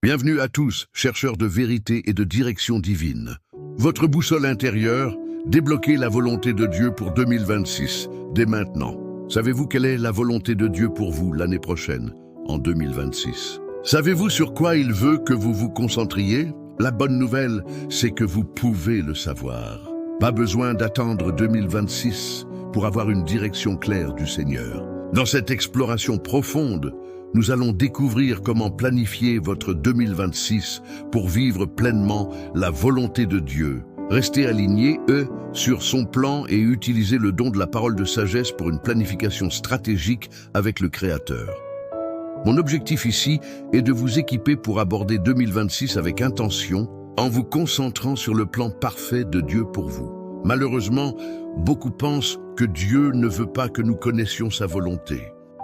Bienvenue à tous, chercheurs de vérité et de direction divine. Votre boussole intérieure, débloquez la volonté de Dieu pour 2026, dès maintenant. Savez-vous quelle est la volonté de Dieu pour vous l'année prochaine, en 2026? Savez-vous sur quoi il veut que vous vous concentriez? La bonne nouvelle, c'est que vous pouvez le savoir. Pas besoin d'attendre 2026 pour avoir une direction claire du Seigneur. Dans cette exploration profonde, nous allons découvrir comment planifier votre 2026 pour vivre pleinement la volonté de Dieu. Restez alignés, sur son plan et utilisez le don de la parole de sagesse pour une planification stratégique avec le Créateur. Mon objectif ici est de vous équiper pour aborder 2026 avec intention, en vous concentrant sur le plan parfait de Dieu pour vous. Malheureusement, beaucoup pensent que Dieu ne veut pas que nous connaissions sa volonté.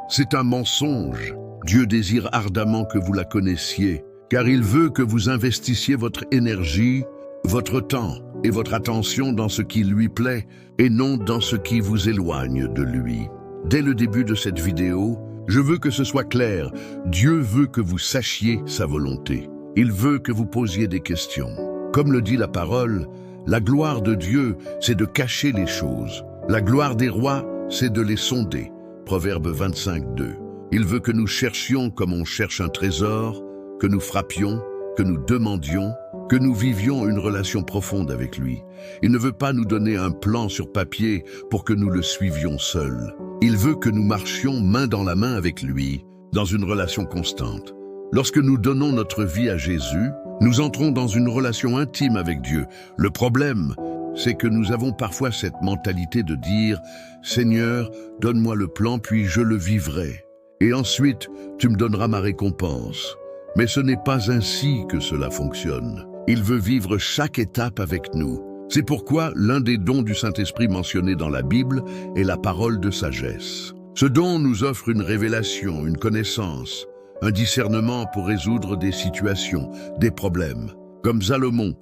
C'est un mensonge. Dieu désire ardemment que vous la connaissiez, car il veut que vous investissiez votre énergie, votre temps et votre attention dans ce qui lui plaît et non dans ce qui vous éloigne de lui. Dès le début de cette vidéo, je veux que ce soit clair. Dieu veut que vous sachiez sa volonté. Il veut que vous posiez des questions. Comme le dit la parole, la gloire de Dieu, c'est de cacher les choses. La gloire des rois, c'est de les sonder. Proverbe 25:2. Il veut que nous cherchions comme on cherche un trésor, que nous frappions, que nous demandions, que nous vivions une relation profonde avec lui. Il ne veut pas nous donner un plan sur papier pour que nous le suivions seuls. Il veut que nous marchions main dans la main avec lui, dans une relation constante. Lorsque nous donnons notre vie à Jésus, nous entrons dans une relation intime avec Dieu. Le problème, c'est que nous avons parfois cette mentalité de dire « Seigneur, donne-moi le plan, puis je le vivrai. Et ensuite, tu me donneras ma récompense. » Mais ce n'est pas ainsi que cela fonctionne. Il veut vivre chaque étape avec nous. C'est pourquoi l'un des dons du Saint-Esprit mentionnés dans la Bible est la parole de sagesse. Ce don nous offre une révélation, une connaissance, un discernement pour résoudre des situations, des problèmes. Comme Salomon,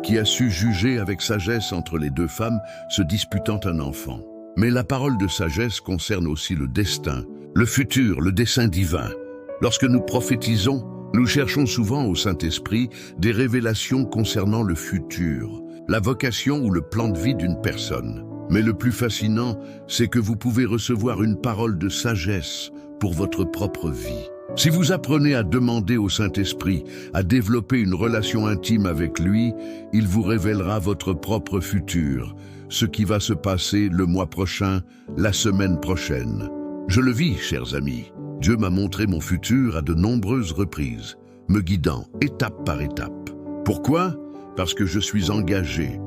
qui a su juger avec sagesse entre les deux femmes se disputant un enfant. Mais la parole de sagesse concerne aussi le destin, le futur, le dessein divin. Lorsque nous prophétisons, nous cherchons souvent au Saint-Esprit des révélations concernant le futur, la vocation ou le plan de vie d'une personne. Mais le plus fascinant, c'est que vous pouvez recevoir une parole de sagesse pour votre propre vie. Si vous apprenez à demander au Saint-Esprit, à développer une relation intime avec lui, il vous révélera votre propre futur, ce qui va se passer le mois prochain, la semaine prochaine. Je le vis, chers amis. Dieu m'a montré mon futur à de nombreuses reprises, me guidant étape par étape. Pourquoi? Parce que je suis engagé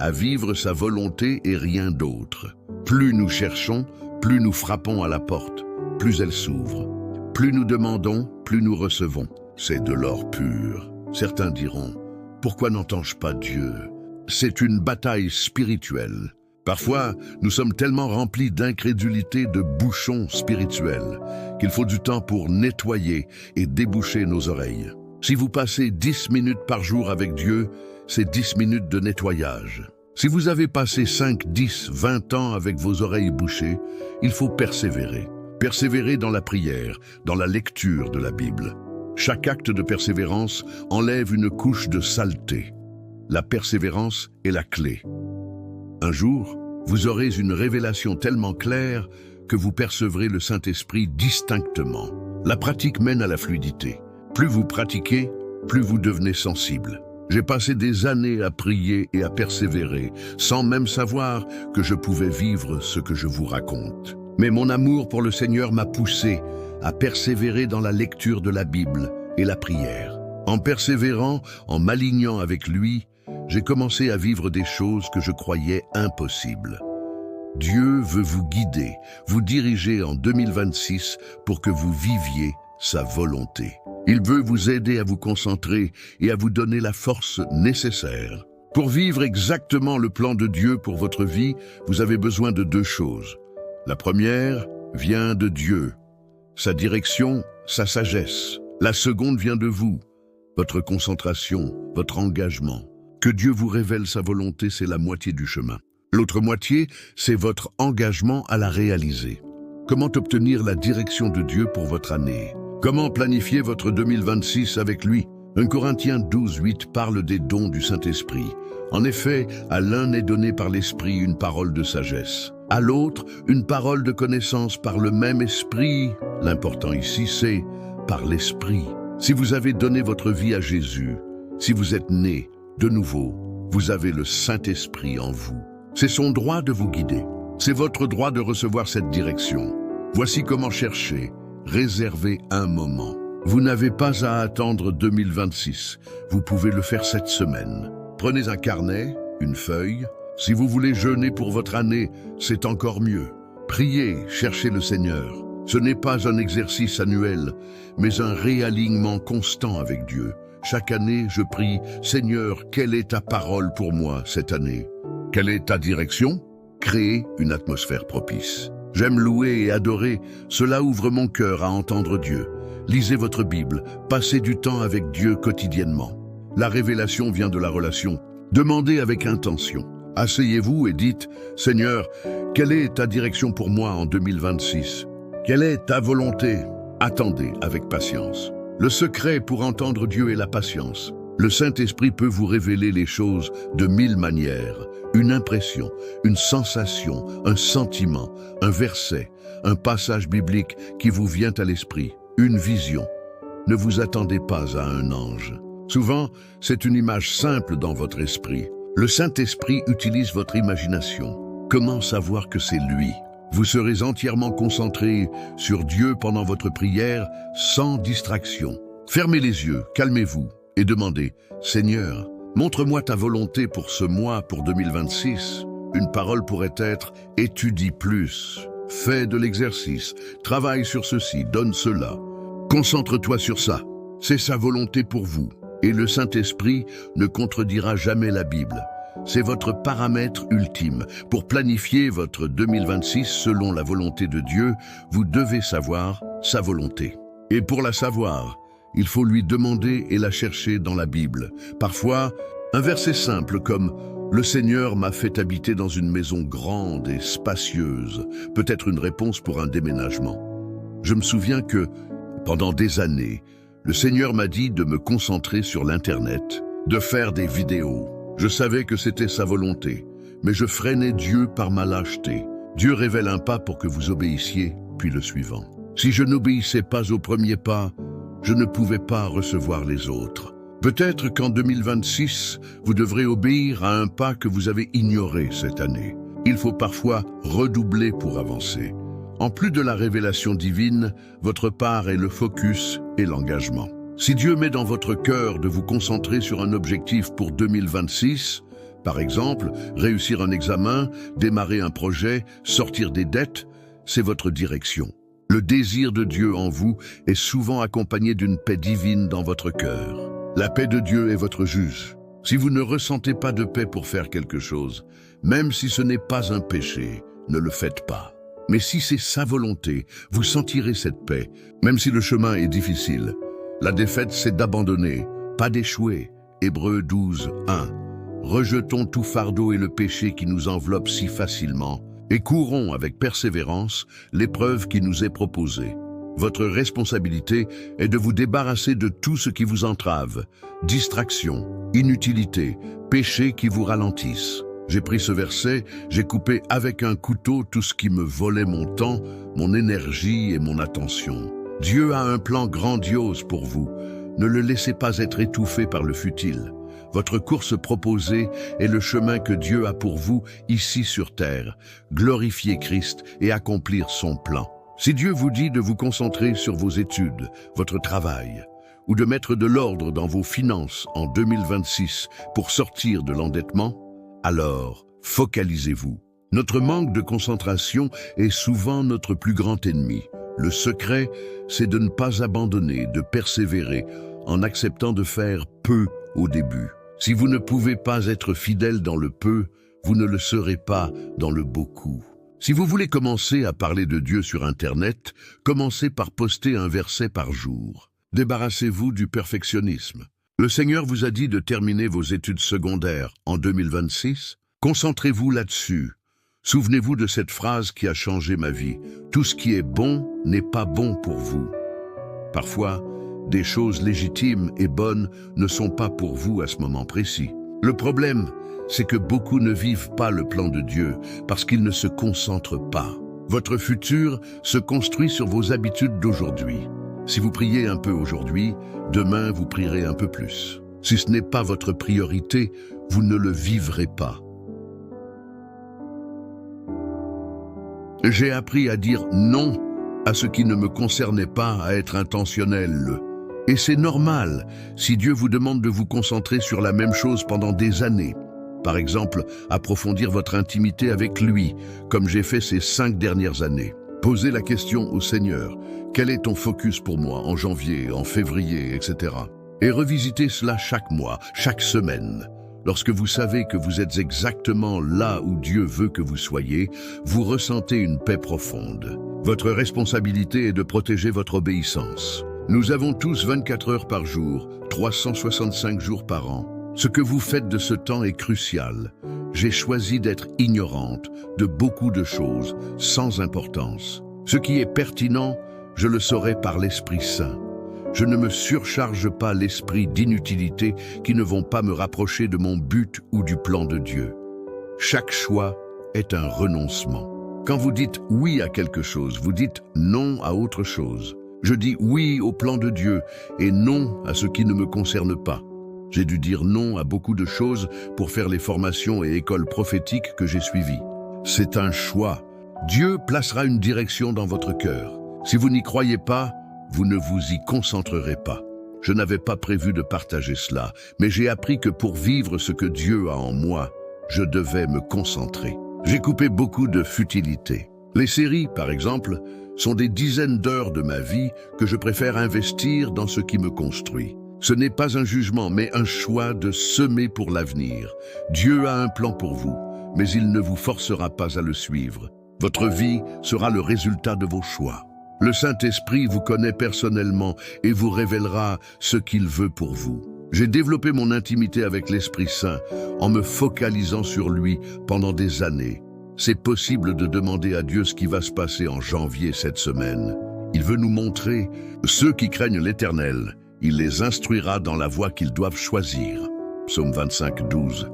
à vivre sa volonté et rien d'autre. Plus nous cherchons, plus nous frappons à la porte, plus elle s'ouvre. Plus nous demandons, plus nous recevons. C'est de l'or pur. Certains diront, pourquoi n'entends-je pas Dieu? C'est une bataille spirituelle. Parfois, nous sommes tellement remplis d'incrédulité, de bouchons spirituels, qu'il faut du temps pour nettoyer et déboucher nos oreilles. Si vous passez 10 minutes par jour avec Dieu, c'est 10 minutes de nettoyage. Si vous avez passé 5, 10, 20 ans avec vos oreilles bouchées, il faut persévérer. Persévérer dans la prière, dans la lecture de la Bible. Chaque acte de persévérance enlève une couche de saleté. La persévérance est la clé. Un jour, vous aurez une révélation tellement claire que vous percevrez le Saint-Esprit distinctement. La pratique mène à la fluidité. Plus vous pratiquez, plus vous devenez sensible. J'ai passé des années à prier et à persévérer, sans même savoir que je pouvais vivre ce que je vous raconte. Mais mon amour pour le Seigneur m'a poussé à persévérer dans la lecture de la Bible et la prière. En persévérant, en m'alignant avec lui, j'ai commencé à vivre des choses que je croyais impossibles. Dieu veut vous guider, vous diriger en 2026 pour que vous viviez sa volonté. Il veut vous aider à vous concentrer et à vous donner la force nécessaire. Pour vivre exactement le plan de Dieu pour votre vie, vous avez besoin de 2 choses. La première vient de Dieu, sa direction, sa sagesse. La seconde vient de vous, votre concentration, votre engagement. Que Dieu vous révèle sa volonté, c'est la moitié du chemin. L'autre moitié, c'est votre engagement à la réaliser. Comment obtenir la direction de Dieu pour votre année? Comment planifier votre 2026 avec lui? 1 Corinthiens 12:8 parle des dons du Saint-Esprit. En effet, à l'un est donné par l'Esprit une parole de sagesse, à l'autre une parole de connaissance par le même Esprit. L'important ici, c'est par l'Esprit. Si vous avez donné votre vie à Jésus, si vous êtes né de nouveau, vous avez le Saint-Esprit en vous. C'est son droit de vous guider. C'est votre droit de recevoir cette direction. Voici comment chercher. Réservez un moment. Vous n'avez pas à attendre 2026. Vous pouvez le faire cette semaine. Prenez un carnet, une feuille. Si vous voulez jeûner pour votre année, c'est encore mieux. Priez, cherchez le Seigneur. Ce n'est pas un exercice annuel, mais un réalignement constant avec Dieu. Chaque année, je prie, Seigneur, quelle est ta parole pour moi cette année? Quelle est ta direction? Créez une atmosphère propice. J'aime louer et adorer, cela ouvre mon cœur à entendre Dieu. Lisez votre Bible, passez du temps avec Dieu quotidiennement. La révélation vient de la relation. Demandez avec intention. Asseyez-vous et dites, Seigneur, quelle est ta direction pour moi en 2026? Quelle est ta volonté? Attendez avec patience. Le secret pour entendre Dieu est la patience. Le Saint-Esprit peut vous révéler les choses de 1000 manières. Une impression, une sensation, un sentiment, un verset, un passage biblique qui vous vient à l'esprit, une vision. Ne vous attendez pas à un ange. Souvent, c'est une image simple dans votre esprit. Le Saint-Esprit utilise votre imagination. Comment savoir que c'est lui? Vous serez entièrement concentré sur Dieu pendant votre prière, sans distraction. Fermez les yeux, calmez-vous et demandez, Seigneur, montre-moi ta volonté pour ce mois, pour 2026. Une parole pourrait être, étudie plus, fais de l'exercice, travaille sur ceci, donne cela. Concentre-toi sur ça, c'est sa volonté pour vous. Et le Saint-Esprit ne contredira jamais la Bible. C'est votre paramètre ultime. Pour planifier votre 2026 selon la volonté de Dieu, vous devez savoir sa volonté. Et pour la savoir, il faut lui demander et la chercher dans la Bible. Parfois, un verset simple comme « Le Seigneur m'a fait habiter dans une maison grande et spacieuse » peut être une réponse pour un déménagement. Je me souviens que, pendant des années, le Seigneur m'a dit de me concentrer sur l'Internet, de faire des vidéos. Je savais que c'était sa volonté, mais je freinais Dieu par ma lâcheté. Dieu révèle un pas pour que vous obéissiez, puis le suivant. Si je n'obéissais pas au premier pas, je ne pouvais pas recevoir les autres. Peut-être qu'en 2026, vous devrez obéir à un pas que vous avez ignoré cette année. Il faut parfois redoubler pour avancer. En plus de la révélation divine, votre part est le focus et l'engagement. Si Dieu met dans votre cœur de vous concentrer sur un objectif pour 2026, par exemple, réussir un examen, démarrer un projet, sortir des dettes, c'est votre direction. Le désir de Dieu en vous est souvent accompagné d'une paix divine dans votre cœur. La paix de Dieu est votre juge. Si vous ne ressentez pas de paix pour faire quelque chose, même si ce n'est pas un péché, ne le faites pas. Mais si c'est sa volonté, vous sentirez cette paix, même si le chemin est difficile. La défaite, c'est d'abandonner, pas d'échouer. Hébreux 12, 1. Rejetons tout fardeau et le péché qui nous enveloppe si facilement, et courons avec persévérance l'épreuve qui nous est proposée. Votre responsabilité est de vous débarrasser de tout ce qui vous entrave, distraction, inutilité, péché qui vous ralentissent. J'ai pris ce verset, j'ai coupé avec un couteau tout ce qui me volait mon temps, mon énergie et mon attention. Dieu a un plan grandiose pour vous. Ne le laissez pas être étouffé par le futile. Votre course proposée est le chemin que Dieu a pour vous ici sur terre. Glorifier Christ et accomplir son plan. Si Dieu vous dit de vous concentrer sur vos études, votre travail, ou de mettre de l'ordre dans vos finances en 2026 pour sortir de l'endettement, alors focalisez-vous. Notre manque de concentration est souvent notre plus grand ennemi. Le secret, c'est de ne pas abandonner, de persévérer en acceptant de faire peu au début. Si vous ne pouvez pas être fidèle dans le peu, vous ne le serez pas dans le beaucoup. Si vous voulez commencer à parler de Dieu sur Internet, commencez par poster un verset par jour. Débarrassez-vous du perfectionnisme. Le Seigneur vous a dit de terminer vos études secondaires en 2026. Concentrez-vous là-dessus. Souvenez-vous de cette phrase qui a changé ma vie. Tout ce qui est bon n'est pas bon pour vous. Parfois, des choses légitimes et bonnes ne sont pas pour vous à ce moment précis. Le problème, c'est que beaucoup ne vivent pas le plan de Dieu parce qu'ils ne se concentrent pas. Votre futur se construit sur vos habitudes d'aujourd'hui. Si vous priez un peu aujourd'hui, demain vous prierez un peu plus. Si ce n'est pas votre priorité, vous ne le vivrez pas. J'ai appris à dire non à ce qui ne me concernait pas, à être intentionnel. Et c'est normal si Dieu vous demande de vous concentrer sur la même chose pendant des années. Par exemple, approfondir votre intimité avec lui, comme j'ai fait ces 5 dernières années. Posez la question au Seigneur, quel est ton focus pour moi en janvier, en février, etc. Et revisitez cela chaque mois, chaque semaine. Lorsque vous savez que vous êtes exactement là où Dieu veut que vous soyez, vous ressentez une paix profonde. Votre responsabilité est de protéger votre obéissance. Nous avons tous 24 heures par jour, 365 jours par an. Ce que vous faites de ce temps est crucial. J'ai choisi d'être ignorante de beaucoup de choses sans importance. Ce qui est pertinent, je le saurai par l'Esprit Saint. Je ne me surcharge pas l'esprit d'inutilités qui ne vont pas me rapprocher de mon but ou du plan de Dieu. Chaque choix est un renoncement. Quand vous dites oui à quelque chose, vous dites non à autre chose. Je dis oui au plan de Dieu et non à ce qui ne me concerne pas. J'ai dû dire non à beaucoup de choses pour faire les formations et écoles prophétiques que j'ai suivies. C'est un choix. Dieu placera une direction dans votre cœur. Si vous n'y croyez pas, vous ne vous y concentrerez pas. Je n'avais pas prévu de partager cela, mais j'ai appris que pour vivre ce que Dieu a en moi, je devais me concentrer. J'ai coupé beaucoup de futilités. Les séries, par exemple, sont des dizaines d'heures de ma vie que je préfère investir dans ce qui me construit. Ce n'est pas un jugement, mais un choix de semer pour l'avenir. Dieu a un plan pour vous, mais il ne vous forcera pas à le suivre. Votre vie sera le résultat de vos choix. Le Saint-Esprit vous connaît personnellement et vous révélera ce qu'il veut pour vous. J'ai développé mon intimité avec l'Esprit Saint en me focalisant sur lui pendant des années. C'est possible de demander à Dieu ce qui va se passer en janvier cette semaine. Il veut nous montrer ceux qui craignent l'Éternel. Il les instruira dans la voie qu'ils doivent choisir. Psaume 25, 12.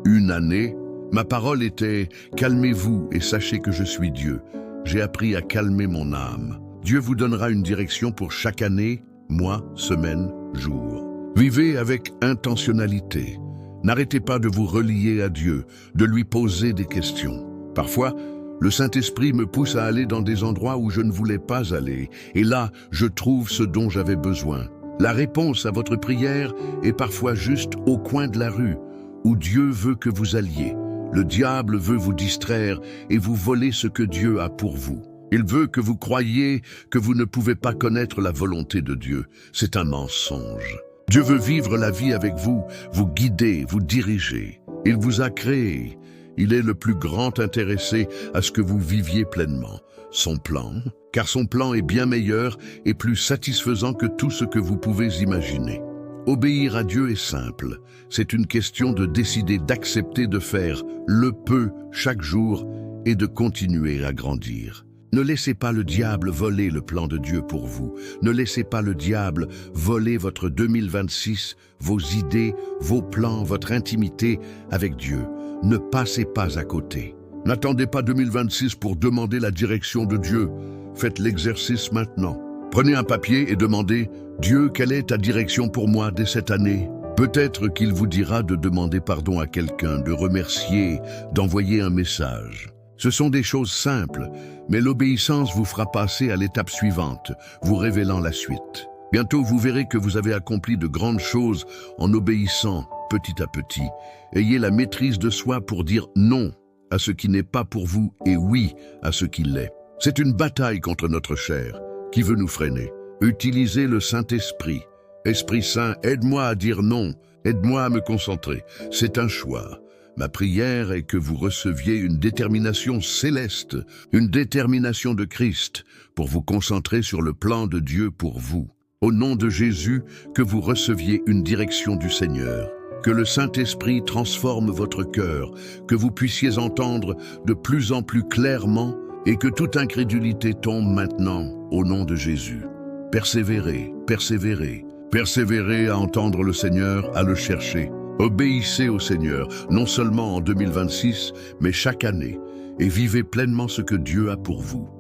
Une année, ma parole était « Calmez-vous et sachez que je suis Dieu ». J'ai appris à calmer mon âme. Dieu vous donnera une direction pour chaque année, mois, semaine, jour. Vivez avec intentionnalité. N'arrêtez pas de vous relier à Dieu, de lui poser des questions. Parfois, le Saint-Esprit me pousse à aller dans des endroits où je ne voulais pas aller, et là, je trouve ce dont j'avais besoin. La réponse à votre prière est parfois juste au coin de la rue, où Dieu veut que vous alliez. Le diable veut vous distraire et vous voler ce que Dieu a pour vous. Il veut que vous croyiez que vous ne pouvez pas connaître la volonté de Dieu. C'est un mensonge. Dieu veut vivre la vie avec vous, vous guider, vous diriger. Il vous a créé. Il est le plus grand intéressé à ce que vous viviez pleinement. Son plan, car son plan est bien meilleur et plus satisfaisant que tout ce que vous pouvez imaginer. Obéir à Dieu est simple. C'est une question de décider d'accepter de faire le peu chaque jour et de continuer à grandir. Ne laissez pas le diable voler le plan de Dieu pour vous. Ne laissez pas le diable voler votre 2026, vos idées, vos plans, votre intimité avec Dieu. Ne passez pas à côté. N'attendez pas 2026 pour demander la direction de Dieu. Faites l'exercice maintenant. Prenez un papier et demandez « Dieu, quelle est ta direction pour moi dès cette année ?» Peut-être qu'il vous dira de demander pardon à quelqu'un, de remercier, d'envoyer un message. Ce sont des choses simples, mais l'obéissance vous fera passer à l'étape suivante, vous révélant la suite. Bientôt, vous verrez que vous avez accompli de grandes choses en obéissant petit à petit. Ayez la maîtrise de soi pour dire non à ce qui n'est pas pour vous et oui à ce qui l'est. C'est une bataille contre notre chair qui veut nous freiner. Utilisez le Saint-Esprit. Esprit Saint, aide-moi à dire non, aide-moi à me concentrer. C'est un choix. Ma prière est que vous receviez une détermination céleste, une détermination de Christ, pour vous concentrer sur le plan de Dieu pour vous. Au nom de Jésus, que vous receviez une direction du Seigneur. Que le Saint-Esprit transforme votre cœur, que vous puissiez entendre de plus en plus clairement et que toute incrédulité tombe maintenant au nom de Jésus. Persévérez, persévérez. Persévérez à entendre le Seigneur, à le chercher. Obéissez au Seigneur, non seulement en 2026, mais chaque année, et vivez pleinement ce que Dieu a pour vous.